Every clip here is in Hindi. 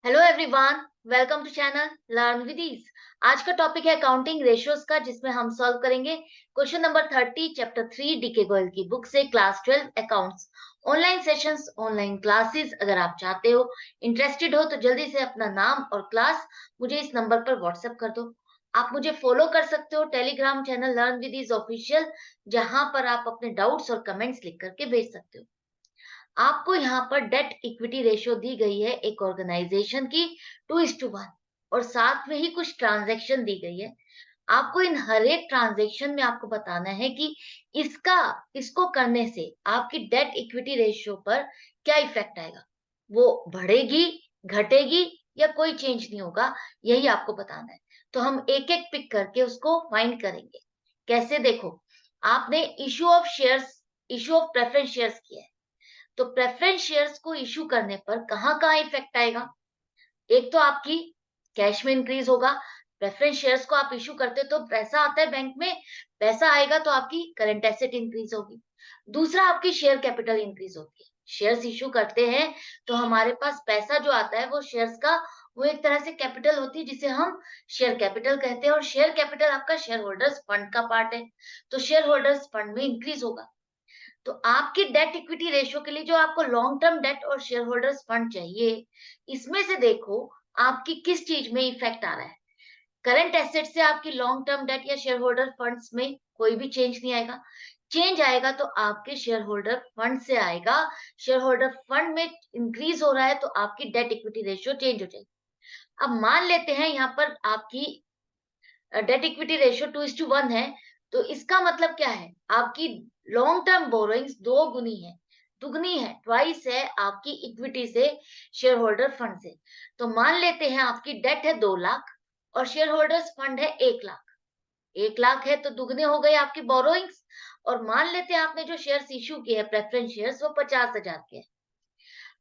Hello everyone, welcome to channel learn with ease. आज का टॉपिक है अकाउंटिंग रेशियोज का, जिसमें हम सॉल्व करेंगे question number 30 chapter 3 DK Goyal की बुक से, class 12 accounts. Online sessions, online classes अगर आप चाहते हो, इंटरेस्टेड हो, तो जल्दी से अपना नाम और क्लास मुझे इस नंबर पर व्हाट्सएप कर दो। आप मुझे फॉलो कर सकते हो telegram channel learn with ease official, जहां पर आप अपने डाउट्स और कमेंट्स लिख करके भेज सकते हो। आपको यहाँ पर डेट इक्विटी रेशियो दी गई है एक ऑर्गेनाइजेशन की 2:1, और साथ में ही कुछ ट्रांजैक्शन दी गई है। आपको इन हर एक ट्रांजैक्शन में आपको बताना है कि इसका इसको करने से आपकी डेट इक्विटी रेशियो पर क्या इफेक्ट आएगा। वो बढ़ेगी, घटेगी, या कोई चेंज नहीं होगा, यही आपको बताना है। तो हम एक एक पिक करके उसको फाइंड करेंगे। कैसे, देखो, आपने इशू ऑफ प्रेफरेंस शेयर्स किया है। तो प्रेफरेंस शेयर्स को इश्यू करने पर कहाँ कहाँ इफेक्ट आएगा। एक तो आपकी कैश में इंक्रीज होगा। प्रेफरेंस शेयर्स को आप इश्यू करते हो तो पैसा आता है बैंक में, पैसा आएगा तो आपकी करंट एसेट इंक्रीज होगी। दूसरा, आपकी शेयर कैपिटल इंक्रीज होती है। शेयर्स इश्यू करते हैं तो हमारे पास पैसा जो आता है वो शेयर्स का, वो एक तरह से कैपिटल होती है, जिसे हम शेयर कैपिटल कहते हैं। और शेयर कैपिटल आपका शेयर होल्डर्स फंड का पार्ट है, तो शेयर होल्डर्स फंड में इंक्रीज होगा। तो आपकी डेट इक्विटी रेशियो के लिए जो आपको लॉन्ग टर्म डेट और शेयर होल्डर्स फंड चाहिए, इसमें से देखो आपकी किस चीज में इफेक्ट आ रहा है। करंट एसेट से आपकी लॉन्ग टर्म डेट या शेयर होल्डर फंड्स में कोई भी चेंज नहीं आएगा। चेंज आएगा तो आपके शेयर होल्डर फंड से आएगा। शेयर होल्डर फंड में इंक्रीज हो रहा है तो आपकी डेट इक्विटी रेशियो चेंज हो जाएगी। अब मान लेते हैं यहाँ पर आपकी डेट इक्विटी रेशियो 2:1 है। तो इसका मतलब क्या है, आपकी लॉन्ग टर्म बोरोइंग्स दो गुनी है, दुगनी है, ट्वाइस है आपकी इक्विटी से, शेयर होल्डर फंड से। तो मान लेते हैं आपकी डेट है 2 लाख और शेयर होल्डर्स फंड है 1 लाख। 1 लाख है तो दुगने हो गए आपकी बोरोइंग्स। और मान लेते हैं आपने जो शेयर्स इश्यू किए हैं प्रेफरेंस शेयर्स, वो 50,000 के हैं।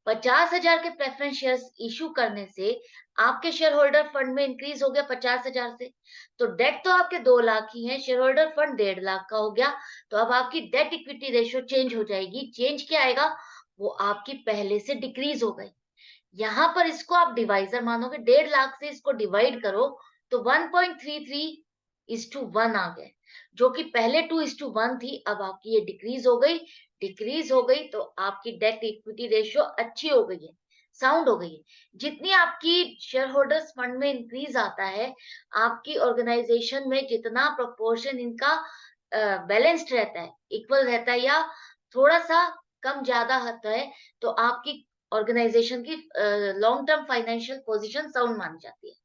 50,000 के प्रेफरेंस शेयर्स इशू करने से आपके शेयर होल्डर फंड में इंक्रीज हो गया 50,000 से। तो डेट तो आपके 2 लाख ही है, शेयर होल्डर फंड 1.5 लाख का हो गया। तो अब आपकी डेट इक्विटी रेशियो चेंज हो जाएगी। चेंज क्या आएगा, वो आपकी पहले से डिक्रीज हो गई। यहाँ पर इसको आप डिवाइजर मानोगे, 1.5 लाख से इसको डिवाइड करो तो 1.33:1 आ गए। जो कि पहले 2:1 थी, अब आपकी ये डिक्रीज हो गई। डिक्रीज हो गई तो आपकी डेट इक्विटी रेशियो अच्छी हो गई है, साउंड हो गई है। जितनी आपकी शेयर होल्डर्स फंड में इंक्रीज आता है, आपकी ऑर्गेनाइजेशन में जितना प्रोपोर्शन इनका बैलेंस्ड रहता है, इक्वल रहता है, या थोड़ा सा कम ज्यादा होता है, तो आपकी ऑर्गेनाइजेशन की long term financial position sound मानी जाती है।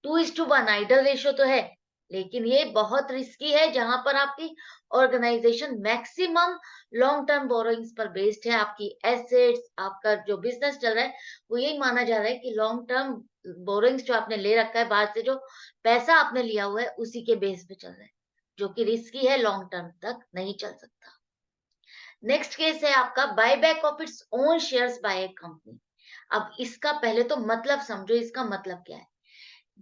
2:1 आइडल रेशियो तो है, लेकिन ये बहुत रिस्की है, जहां पर आपकी organisation maximum long term borrowings पर बेस्ड है। आपकी एसेट्स, आपका जो बिजनेस चल रहा है, वो यही माना जा रहा है कि लॉन्ग टर्म बोरोइंग्स जो आपने ले रखा है, बाहर से जो पैसा आपने लिया हुआ है, उसी के बेस पे चल रहा है, जो कि रिस्की है, लॉन्ग टर्म तक नहीं चल सकता। नेक्स्ट केस है आपका buyback of its own shares by a company. अब इसका पहले तो मतलब समझो, इसका मतलब क्या है।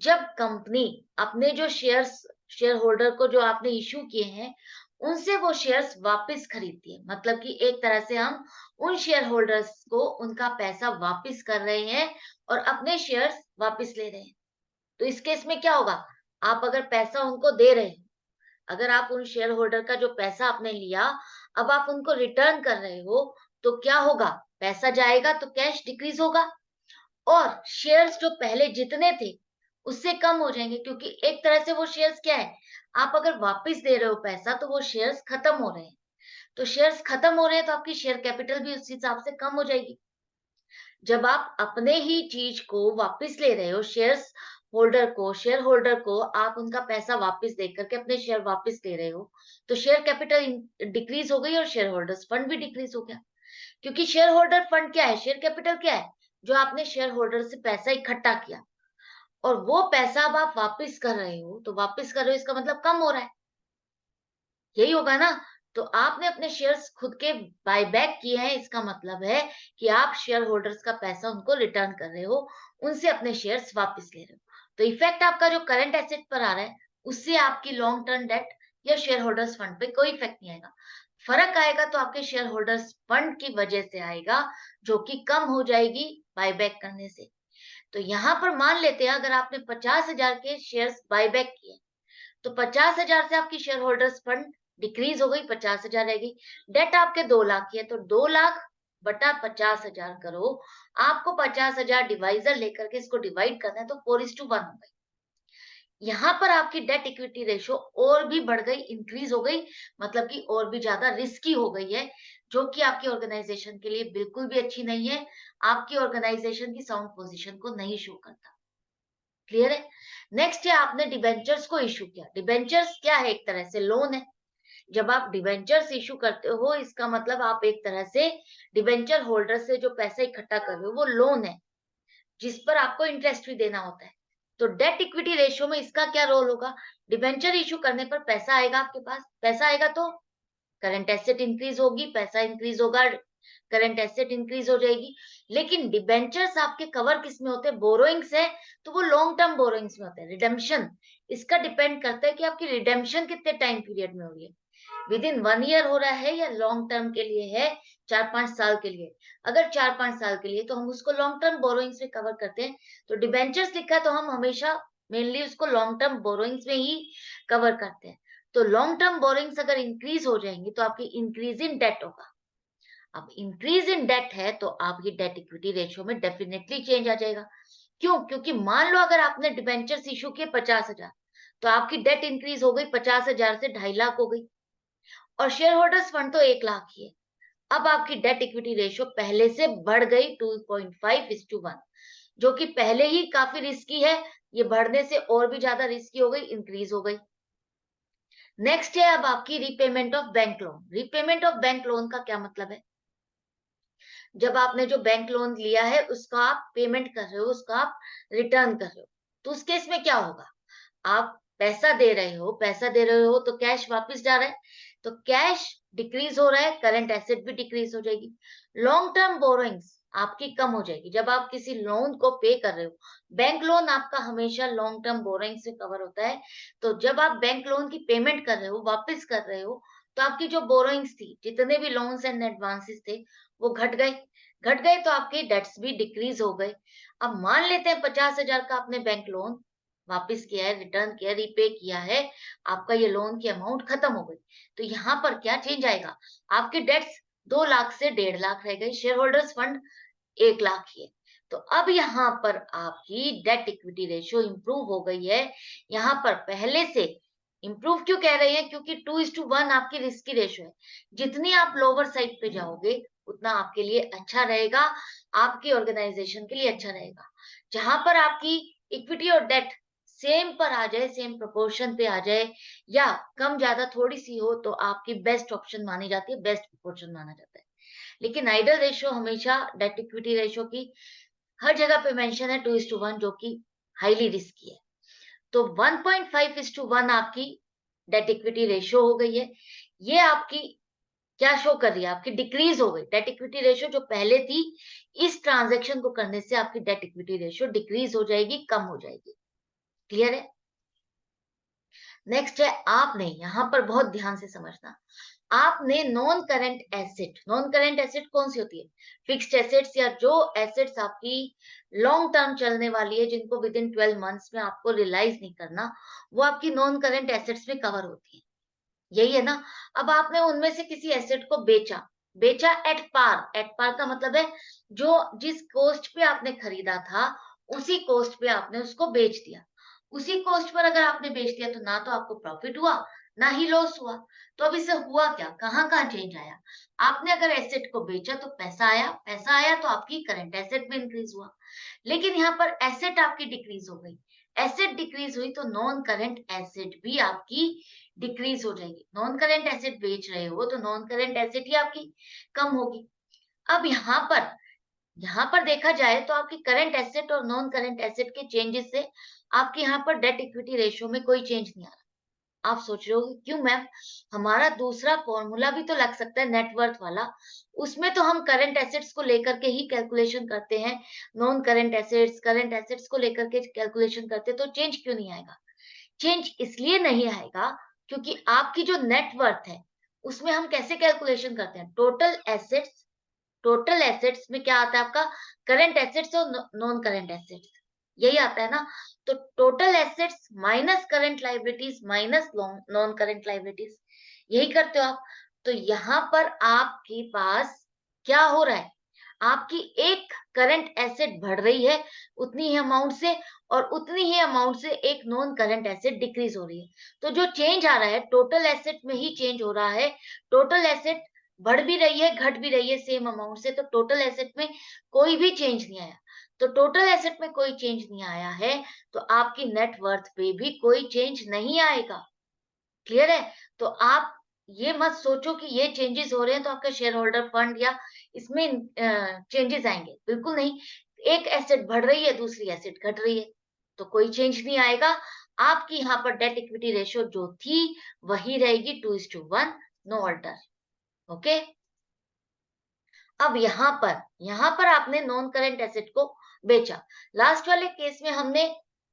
जब कंपनी अपने जो शेयर होल्डर को जो आपने इश्यू किए हैं, उनसे वो शेयर्स वापस खरीदती है, मतलब कि एक तरह से हम उन शेयर होल्डर्स को उनका पैसा वापस कर रहे हैं और अपने शेयर्स वापस ले रहे हैं। तो इस केस में क्या होगा, आप अगर पैसा उनको दे रहे हैं, अगर आप उन शेयर होल्डर का जो पैसा आपने लिया, अब आप उनको रिटर्न कर रहे हो, तो क्या होगा, पैसा जाएगा तो कैश डिक्रीज होगा, और शेयर्स जो पहले जितने थे उससे कम हो जाएंगे, क्योंकि एक तरह से वो शेयर्स क्या है, आप अगर वापस दे रहे हो पैसा तो वो शेयर्स खत्म हो रहे हैं। तो शेयर्स खत्म हो रहे हैं तो आपकी शेयर कैपिटल भी उस हिसाब से कम हो जाएगी। जब आप अपने ही चीज को वापस ले रहे हो, शेयर होल्डर को आप उनका पैसा वापस दे करके अपने शेयर वापस ले रहे हो, तो शेयर कैपिटल डिक्रीज हो गई और शेयर होल्डर्स फंड भी डिक्रीज हो गया। क्योंकि शेयर होल्डर फंड क्या है, शेयर कैपिटल क्या है, जो आपने शेयर होल्डर से पैसा इकट्ठा किया, और वो पैसा अब आप वापस कर रहे हो, तो वापस कर रहे हो इसका मतलब कम हो रहा है, यही होगा ना। तो आपने अपने शेयर्स खुद के बाय बैक किए हैं, इसका मतलब है कि आप शेयर होल्डर्स का पैसा उनको रिटर्न कर रहे हो, उनसे अपने शेयर्स वापस ले रहे हो। तो इफेक्ट आपका जो करंट एसेट पर आ रहा है, उससे आपकी लॉन्ग टर्म डेट या शेयर होल्डर्स फंड पे कोई इफेक्ट नहीं आएगा। फर्क आएगा तो आपके शेयर होल्डर्स फंड की वजह से आएगा, जो कि कम हो जाएगी बायबैक करने से। तो यहाँ पर मान लेते हैं अगर आपने 50,000 के शेयर्स बायबैक किए, तो 50,000 से आपकी शेयर होल्डर्स फंड डिक्रीज हो गई, 50,000 रह गई। डेट आपके 2 लाख की है, तो 2 लाख बटा 50,000 करो। आपको 50,000 डिवाइजर लेकर के इसको डिवाइड करना है, तो 4:1 हो गई। यहाँ पर आपकी डेट इक्विटी रेशो और भी बढ़ गई, इंक्रीज हो गई, मतलब कि और भी ज्यादा रिस्की हो गई है, जो कि आपकी ऑर्गेनाइजेशन के लिए बिल्कुल भी अच्छी नहीं है, आपकी ऑर्गेनाइजेशन की साउंड पोजीशन को नहीं शो करता। क्लियर है? नेक्स्ट है आपने डिबेंचर्स को इश्यू किया। डिबेंचर्स क्या है? एक तरह से लोन है। जब आप डिबेंचर्स इश्यू करते हो, इसका मतलब आप एक तरह से डिबेंचर होल्डर से जो पैसा इकट्ठा कर रहे हो वो लोन है, जिस पर आपको इंटरेस्ट भी देना होता है। तो डेट इक्विटी रेशियो में इसका क्या रोल होगा? डिबेंचर इश्यू करने पर पैसा आएगा आपके पास, पैसा आएगा तो करंट एसेट इंक्रीज होगी, पैसा इंक्रीज होगा, करंट एसेट इंक्रीज हो जाएगी। लेकिन डिबेंचर्स आपके कवर किस में होते हैं? बोरोइंग्स है, तो वो लॉन्ग टर्म बोरोइंग्स में होते हैं। रिडेम्पशन इसका डिपेंड करता है कि आपकी रिडेम्पशन कितने टाइम पीरियड में हो रही है, विद इन 1 ईयर हो रहा है या लॉन्ग टर्म के लिए है, 4-5 साल के लिए। अगर 4-5 साल के लिए तो हम उसको लॉन्ग टर्म बोरोइंग्स में कवर करते हैं। तो डिबेंचर्स लिखा है तो हम हमेशा मेनली उसको लॉन्ग टर्म बोरोइंग्स में ही कवर करते हैं। तो लॉन्ग टर्म बोरोइंग्स अगर इंक्रीज हो जाएंगी तो आपकी इंक्रीज इन डेट होगा। अब इंक्रीज इन डेट है तो आपकी डेट इक्विटी रेशियो में डेफिनेटली चेंज आ जाएगा। क्यों? क्योंकि मान लो अगर आपने डिबेंचर्स इशू किए 50,000, तो आपकी डेट इंक्रीज हो गई 50,000 से 2.5 लाख हो गई, और शेयर होल्डर्स फंड तो 1 लाख ही है। अब आपकी डेट इक्विटी रेशियो पहले से बढ़ गई 2.5:1, जो कि पहले ही काफी रिस्की है, ये बढ़ने से और भी ज्यादा रिस्की हो गई, इंक्रीज हो गई। नेक्स्ट है अब आपकी repayment of bank loan. Repayment of bank loan का क्या मतलब है? जब आपने जो बैंक लोन लिया है उसका आप पेमेंट कर रहे हो, उसका आप रिटर्न कर रहे हो, तो उस केस में क्या होगा? आप पैसा दे रहे हो तो कैश वापस जा रहा है, तो कैश डिक्रीज हो रहा है, करंट एसेट भी डिक्रीज हो जाएगी। लॉन्ग टर्म बोरोइंग्स आपकी कम हो जाएगी जब आप किसी लोन को पे कर रहे हो। बैंक लोन आपका हमेशा लॉन्ग टर्म बोरोइंग से कवर होता है। तो जब आप बैंक लोन की पेमेंट कर रहे हो, वापस कर रहे हो, तो आपकी जो बोरोइंग्स थी, जितने भी लोन्स एंड एडवांसेस थे, वो घट गए तो आपके डेट्स भी डिक्रीज हो गए। अब मान लेते हैं 50,000 का आपने बैंक लोन वापस किया है, रिटर्न किया, रीपे किया है, आपका ये लोन की अमाउंट खत्म हो गई। तो यहाँ पर क्या चेंज आएगा? आपके डेट्स 2 लाख से 1.5 लाख रह गए, शेयर होल्डर्स फंड 1 लाख ही है। तो अब यहाँ पर आपकी डेट इक्विटी रेशियो इंप्रूव हो गई है। यहाँ पर पहले से इंप्रूव क्यों कह रहे हैं? क्योंकि 2:1 आपकी रिस्की रेशियो है। जितनी आप लोअर साइड पे जाओगे, उतना आपके लिए अच्छा रहेगा, आपकी ऑर्गेनाइजेशन के लिए अच्छा रहेगा। जहां पर आपकी इक्विटी और डेट सेम पर आ जाए, सेम प्रोपोर्शन पे आ जाए, या कम ज्यादा थोड़ी सी हो, तो आपकी बेस्ट ऑप्शन मानी जाती है, बेस्ट प्रोपोर्शन माना जाता है। लेकिन आइडल रेशियो हमेशा डेट इक्विटी रेशियो की हर जगह पे मेंशन है 2:1, जो कि हाईली रिस्की है। तो 1.5:1 आपकी डेट इक्विटी रेशियो हो गई है। ये आपकी क्या शो कर रही है? आपकी डिक्रीज हो गई डेट इक्विटी रेशियो, जो पहले थी, इस ट्रांजैक्शन को करने से आपकी डेट इक्विटी रेशियो डिक्रीज हो जाएगी, कम हो जाएगी। क्लियर है? नेक्स्ट है, आपने यहाँ पर बहुत ध्यान से समझना, आपने नॉन करंट एसेट कौन सी होती है? फिक्स्ड एसेट्स, या जो एसेट्स आपकी लॉन्ग टर्म चलने वाली है, जिनको विद इन 12 मंथ्स में आपको रियलाइज नहीं करना, वो आपकी नॉन करंट एसेट्स में कवर होती है। यही है ना? अब आपने उनमें से किसी एसेट को बेचा एट पार का मतलब है जो जिस कॉस्ट पे आपने खरीदा था, उसी कॉस्ट पे आपने उसको बेच दिया। उसी कॉस्ट पर अगर आपने बेच दिया, तो ना तो आपको प्रॉफिट हुआ, ना ही लॉस हुआ। तो अब इससे हुआ क्या? कहाँ चेंज आया? आपने अगर एसेट को बेचा तो पैसा आया तो आपकी करंट एसेट में इंक्रीज हुआ। लेकिन यहाँ पर एसेट आपकी डिक्रीज हो गई। एसेट डिक्रीज हुई तो नॉन करंट एसेट भी आपकी डिक्रीज हो जाएगी। नॉन करंट एसेट बेच रहे हो तो नॉन करंट एसेट ही आपकी कम होगी। अब यहाँ पर देखा जाए तो आपकी करंट एसेट और नॉन करंट एसेट के चेंजेस से आपके यहाँ पर डेट इक्विटी रेशियो में कोई चेंज नहीं आ रहा। आप सोच रहे हो क्यों मैम? हमारा दूसरा फॉर्मूला भी तो लग सकता है, नेटवर्थ वाला। उसमें तो हम करंट एसेट्स को लेकर के ही कैलकुलेशन करते हैं, नॉन करंट एसेट्स को लेकर के कैलकुलेशन करते हैं, तो चेंज क्यों नहीं आएगा? चेंज इसलिए नहीं आएगा क्योंकि आपकी जो नेटवर्थ है उसमें हम कैसे कैलकुलेशन करते हैं? टोटल एसेट्स में क्या आता है आपका? करंट एसेट्स और नॉन करंट एसेट्स, यही आता है ना। तो total assets minus current liabilities minus non current liabilities, यही करते हो आप। तो यहाँ पर आपके पास क्या हो रहा है? आपकी एक करंट एसेट बढ़ रही है उतनी ही अमाउंट से, और उतनी ही अमाउंट से एक नॉन करंट एसेट डिक्रीज हो रही है। तो जो चेंज आ रहा है टोटल एसेट में ही चेंज हो रहा है। टोटल एसेट बढ़ भी रही है, घट भी रही है सेम अमाउंट से, तो टोटल एसेट में कोई भी चेंज नहीं आया। तो टोटल एसेट में कोई चेंज नहीं आया है, तो आपकी नेट वर्थ पे भी कोई चेंज नहीं आएगा। क्लियर है? तो आप ये मत सोचो कि ये चेंजेस हो रहे हैं तो आपका शेयर होल्डर फंड या इसमें चेंजेस आएंगे, बिल्कुल नहीं। एक एसेट बढ़ रही है, दूसरी एसेट घट रही है, तो कोई चेंज नहीं आएगा। आपकी यहाँ पर डेट इक्विटी रेशियो जो थी वही रहेगी, 2:1, नो अल्टर। ओके। अब यहाँ पर आपने नॉन करंट एसेट को बेचा। लास्ट वाले केस में हमने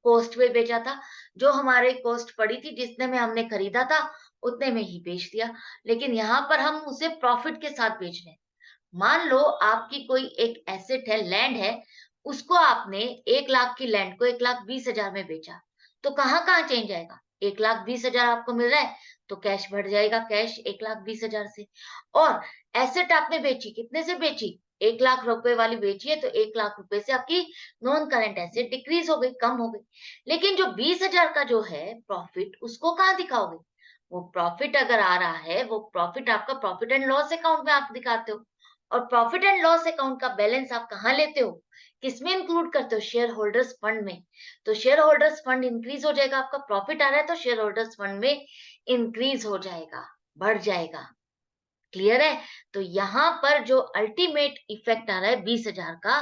कॉस्ट पे बेचा था, जो हमारे कॉस्ट पड़ी थी जितने में हमने खरीदा था उतने में ही बेच दिया। लेकिन यहाँ पर हम उसे प्रॉफिट के साथ बेच रहे हैं। मान लो आपकी कोई एक एसेट है, लैंड है, उसको आपने 1 लाख की लैंड को 1,20,000 में बेचा, तो कहाँ कहाँ चेंज आएगा? 1,20,000 आपको मिल रहा है तो कैश बढ़ जाएगा, कैश 1,20,000 से। और एसेट आपने बेची, कितने से बेची? 1 लाख रुपए वाली बेची है, तो 1 लाख रुपए से आपकी नॉन करंट एसेट डिक्रीज हो गई, कम हो गई। लेकिन जो 20,000 का जो है प्रॉफिट, उसको कहाँ दिखाओगे? वो प्रॉफिट अगर आ रहा है, वो प्रॉफिट आपका प्रॉफिट एंड लॉस अकाउंट में आप दिखाते हो। और प्रॉफिट एंड लॉस अकाउंट का बैलेंस आप कहाँ लेते हो? किसमें इंक्लूड करते हो? शेयर होल्डर्स फंड में। तो शेयर होल्डर्स फंड इंक्रीज हो जाएगा, आपका प्रॉफिट आ रहा है तो शेयर होल्डर्स फंड में इंक्रीज हो जाएगा, बढ़ जाएगा। क्लियर है? तो यहाँ पर जो अल्टीमेट इफेक्ट आ रहा है 20,000 का,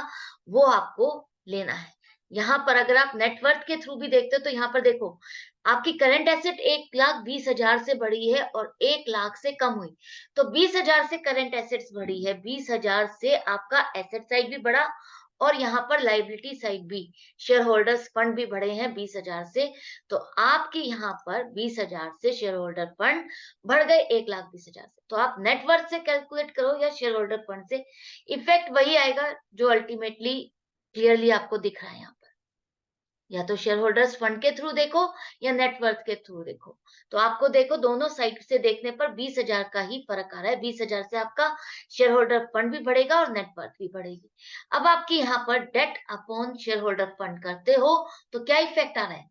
वो आपको लेना है। यहाँ पर अगर आप नेटवर्थ के थ्रू भी देखते हो तो यहाँ पर देखो, आपकी करंट एसेट 1,20,000 से बढ़ी है और 1 लाख से कम हुई। तो 20,000 से करंट एसेट्स बढ़ी है, 20,000 से आपका एसेट साइड भी बढ़ा, और यहाँ पर लाइबिलिटी साइड भी, शेयर होल्डर्स फंड भी बढ़े हैं 20,000 से। तो आपकी यहाँ पर 20,000 से शेयर होल्डर फंड बढ़ गए 1,20,000 से। तो आप नेटवर्थ से कैलकुलेट करो या शेयर होल्डर फंड से, इफेक्ट वही आएगा जो अल्टीमेटली क्लियरली आपको दिख रहा है यहाँ पर। या तो शेयर होल्डर्स फंड के थ्रू देखो या नेटवर्थ के थ्रू देखो। तो आपको देखो दोनों साइड से देखने पर 20,000 का ही फर्क आ रहा है। 20,000 से आपका शेयर होल्डर फंड भी बढ़ेगा और नेटवर्थ भी बढ़ेगी। अब आपकी यहाँ पर debt upon shareholder fund करते हो तो क्या इफेक्ट आ रहा है?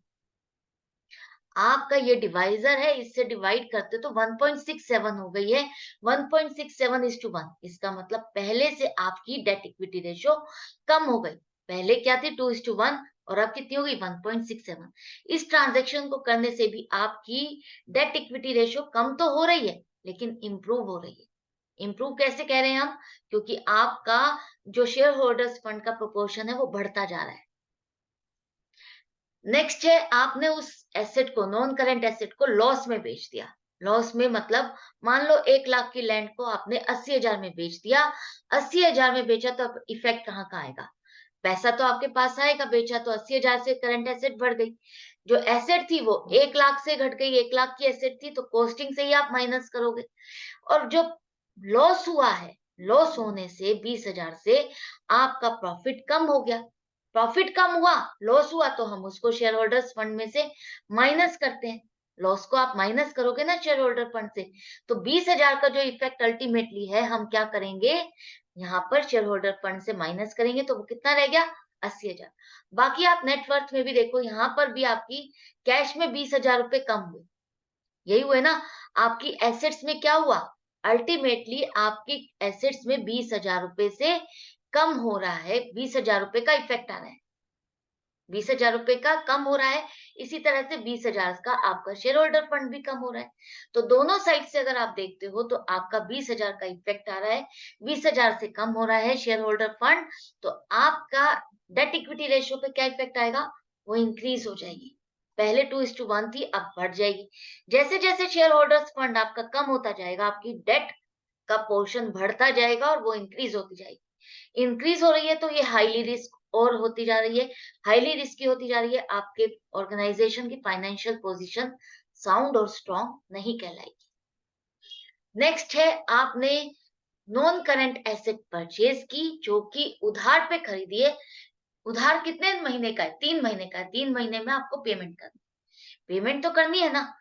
आपका ये डिवाइजर है, इससे डिवाइड करते तो 1.67 हो गई है। 1.67:1। इसका मतलब पहले से आपकी डेट इक्विटी रेशियो कम हो गई। पहले क्या थी? 2:1, और अब कितनी हो गई? 1.67। इस ट्रांजेक्शन को करने से भी आपकी डेट इक्विटी रेशियो कम तो हो रही है, लेकिन इंप्रूव हो रही है। इंप्रूव कैसे कह रहे हैं हम? क्योंकि आपका जो शेयर होल्डर्स फंड का प्रोपोर्शन है वो बढ़ता जा रहा है। नेक्स्ट है, आपने उस एसेट को, नॉन करंट एसेट को लॉस में बेच दिया। लॉस में मतलब, मान लो 1 लाख की लैंड को आपने 80,000 में बेच दिया। 80,000 में बेचा तो अब इफेक्ट कहाँ का आएगा? पैसा तो आपके पास आएगा, बेचा तो 80,000 से, करंट एसेट बढ़ गई। जो एसेट थी वो 1 लाख से घट गई, 1 लाख की एसेट थी तो कॉस्टिंग से ही आप माइनस करोगे। और जो लॉस हुआ है, लॉस होने से 20,000 से आपका प्रॉफिट कम हो गया। प्रॉफिट कम हुआ, लॉस हुआ, तो हम उसको शेयर होल्डर्स फंड में से माइनस करते हैं। लॉस को आप माइनस करोगे ना शेयर होल्डर फंड से, तो 20,000 का जो इफेक्ट अल्टीमेटली है, हम क्या करेंगे? यहाँ पर शेयर होल्डर फंड से माइनस करेंगे तो वो कितना रह गया? 80,000। बाकी आप नेटवर्थ में भी देखो, यहाँ पर भी आपकी कैश में 20,000 रुपए कम हुए। यही हुए ना? आपकी एसेट्स में क्या हुआ? अल्टीमेटली आपकी एसेट्स में 20,000 रुपए से कम हो रहा है, 20,000 रुपए का इफेक्ट आ रहा है। 20,000 रुपए का कम हो रहा है, इसी तरह से 20,000 का आपका शेयर होल्डर फंड भी कम हो रहा है। तो दोनों साइड से अगर आप देखते हो तो आपका 20,000 का इफेक्ट आ रहा है, 20,000 से कम हो रहा है शेयर होल्डर फंड, तो आपका डेट इक्विटी रेशियो पे क्या इफेक्ट आएगा? वो इंक्रीज हो जाएगी। पहले 2:1 थी, अब बढ़ जाएगी। जैसे जैसे शेयर होल्डर्स फंड आपका कम होता जाएगा, आपकी डेट का पोर्शन बढ़ता जाएगा और वो इंक्रीज होती जाएगी। इंक्रीज हो रही है तो ये हाईली रिस्क और होती जा रही है, हाईली रिस्की होती जा रही है। आपके ऑर्गेनाइजेशन की फाइनेंशियल पोजीशन साउंड और स्ट्रांग नहीं कहलाएगी। नेक्स्ट है आपने नॉन करंट एसेट परचेज की जो कि उधार पे खरीदी है। उधार कितने महीने का है? 3 महीने का है। 3 महीने में आपको पेमेंट करनी है। पेमेंट तो करनी है ना।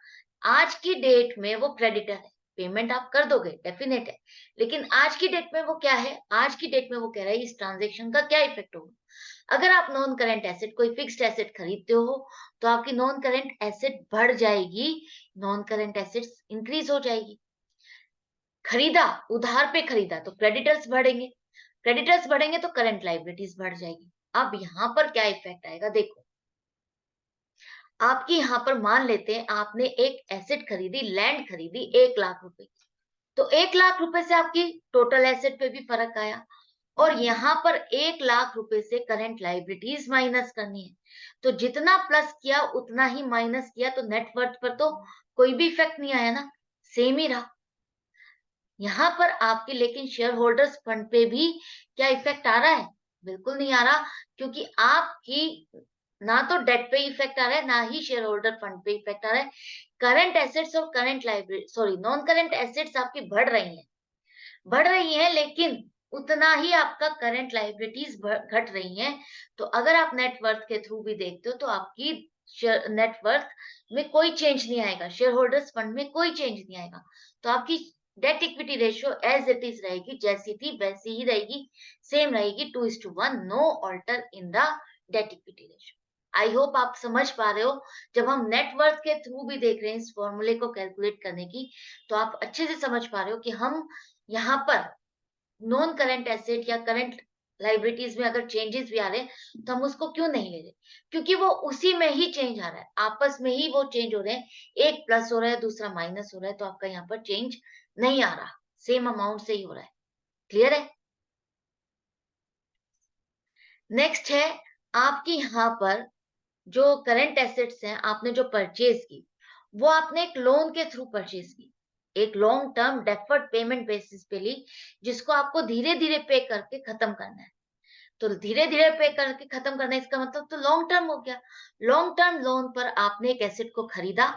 आज की डेट में वो क्रेडिटर है, पेमेंट आप कर दोगे, डेफिनेट है। लेकिन आज की डेट में वो क्या है? आज की डेट में वो कह रहा है इस ट्रांजेक्शन का क्या इफेक्ट होगा। अगर आप नॉन करंट एसेट, कोई फिक्स्ड एसेट खरीदते हो, तो आपकी नॉन करंट एसेट बढ़ जाएगी, नॉन करंट एसेट्स इंक्रीज हो जाएगी। खरीदा, उधार पे खरीदा तो क्रेडिटर्स बढ़ेंगे, क्रेडिटर्स बढ़ेंगे तो करंट लायबिलिटीज बढ़ जाएगी। अब यहाँ पर क्या इफेक्ट आएगा देखो। आपकी यहाँ पर मान लेते हैं आपने एक एसेट खरीदी, लैंड खरीदी 1 लाख रुपए की। तो 1 लाख रुपए से आपकी टोटल एसेट पे भी फर्क आया, और यहाँ पर 1 लाख रुपए से करंट लायबिलिटीज माइनस करनी है। तो जितना प्लस किया उतना ही माइनस किया, तो नेटवर्थ पर तो कोई भी इफेक्ट नहीं आया ना, सेम ही रहा। यहाँ पर आपके लेकिन शेयर होल्डर्स फंड पे भी क्या इफेक्ट आ रहा है? बिल्कुल नहीं आ रहा, क्योंकि आपकी ना तो डेट पे इफेक्ट आ रहा है, ना ही शेयर होल्डर फंड पे इफेक्ट आ रहा है। करंट एसेट्स और current liability, sorry, non current assets आपकी बढ़ रही हैं, लेकिन उतना ही आपका करंट लाइबिलिटीज घट रही हैं। तो अगर आप नेटवर्थ के थ्रू भी देखते हो तो आपकी नेटवर्थ में कोई चेंज नहीं आएगा, शेयर होल्डर्स फंड में कोई चेंज नहीं आएगा। तो आपकी debt equity ratio as it is रहेगी, जैसी थी वैसी ही रहेगी, सेम रहेगी, 2:1, no alter in the debt equity ratio. I hope आप समझ पा रहे हो। जब हम नेटवर्थ के थ्रू भी देख रहे हैं इस फॉर्मूले को कैलकुलेट करने की, तो आप अच्छे से समझ पा रहे हो कि हम यहाँ पर नॉन करंट एसेट या करंट लाइबिलिटीज में अगर चेंजेस भी आ रहे हैं तो हम उसको क्यों नहीं ले रहे, क्योंकि वो उसी में ही चेंज आ रहा है, आपस में ही वो चेंज हो रहे हैं। एक प्लस हो रहा है, दूसरा माइनस हो रहा है, तो आपका यहाँ पर चेंज नहीं आ रहा, सेम अमाउंट से ही हो रहा है। क्लियर है? नेक्स्ट है आपकी यहाँ पर जो करंट एसेट्स हैं, आपने जो परचेज की, वो आपने एक लोन के थ्रू परचेज की, एक long term deferred payment basis पे ली, जिसको आपको धीरे धीरे पे करके खत्म करना है। तो धीरे धीरे पे करके खत्म करना है, इसका मतलब तो लॉन्ग टर्म हो गया। लॉन्ग टर्म लोन पर आपने एक एसेट को खरीदा,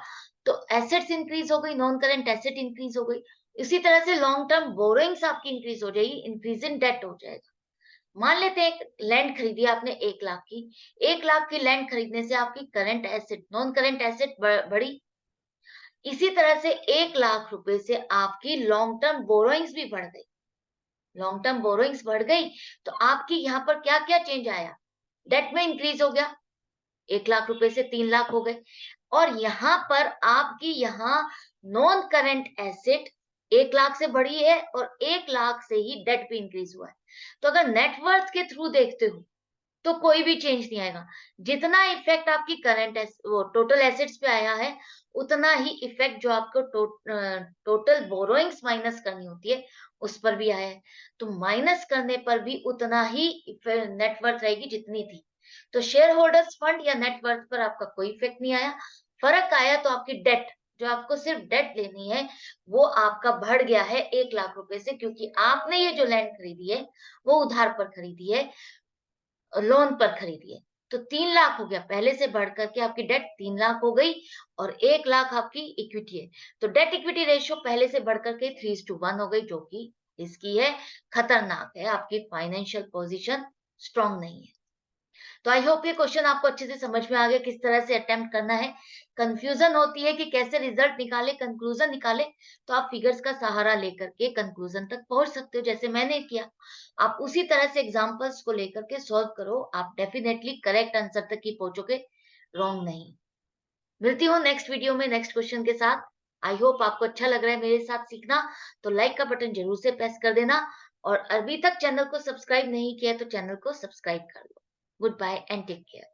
तो एसेट्स इंक्रीज हो गई, नॉन करंट एसेट इंक्रीज हो गई। इसी तरह से लॉन्ग टर्म बोरोइंग्स आपकी इंक्रीज हो जाएगी, इंक्रीज इन डेट हो जाएगा। मान लेते हैं एक लैंड खरीदी आपने 1 लाख की, 1 लाख की लैंड खरीदने से आपकी current asset, non current asset बढ़ी। इसी तरह से 1 लाख रुपए से आपकी लॉन्ग टर्म बोरोइंग्स भी बढ़ गई। लॉन्ग टर्म बोरोइंग्स बढ़ गई, तो आपकी यहाँ पर क्या क्या चेंज आया? डेट में इंक्रीज हो गया, 1 लाख रुपए से 3 लाख हो गए। और यहाँ पर आपकी यहाँ नॉन करंट एसेट 1 लाख से बढ़ी है, और 1 लाख से ही डेट भी इंक्रीज हुआ है। तो अगर नेटवर्थ के थ्रू देखते हो तो कोई भी चेंज नहीं आएगा। जितना इफेक्ट आपकी करंट वो टोटल एसेट्स पे आया है, उतना ही इफेक्ट जो आपको टोटल बोरोइंग्स माइनस करनी होती है उस पर भी आया है। तो माइनस करने पर भी उतना ही नेटवर्थ रहेगी जितनी थी। तो शेयर होल्डर्स फंड या नेटवर्थ पर आपका कोई इफेक्ट नहीं आया। फर्क आया तो आपकी डेट, जो आपको सिर्फ डेट लेनी है, वो आपका बढ़ गया है 1 लाख रुपए से, क्योंकि आपने ये जो लैंड खरीदी है वो उधार पर खरीदी है, लोन पर खरीदी है। तो 3 लाख हो गया, पहले से बढ़ करके आपकी डेट 3 लाख हो गई, और 1 लाख आपकी इक्विटी है। तो डेट इक्विटी रेशियो पहले से बढ़ करके 3:1 हो गई, जो कि इसकी है, खतरनाक है, आपकी फाइनेंशियल पोजीशन स्ट्रांग नहीं है। तो आई होप ये क्वेश्चन आपको अच्छे से समझ में आ गया किस तरह से अटेम्प्ट करना है। कंफ्यूजन होती है कि कैसे रिजल्ट निकाले, कंक्लूजन निकाले, तो आप फिगर्स का सहारा लेकर के कंक्लूजन तक पहुंच सकते हो, जैसे मैंने किया। आप उसी तरह से एग्जांपल्स को लेकर के सॉल्व करो, आप डेफिनेटली करेक्ट आंसर तक ही पहुंचोगे, रॉन्ग नहीं। मिलती हूँ नेक्स्ट वीडियो में नेक्स्ट क्वेश्चन के साथ। आई होप आपको अच्छा लग रहा है मेरे साथ सीखना, तो लाइक का बटन जरूर से प्रेस कर देना, और अभी तक चैनल को सब्सक्राइब नहीं किया तो चैनल को सब्सक्राइब कर लो। Goodbye and take care.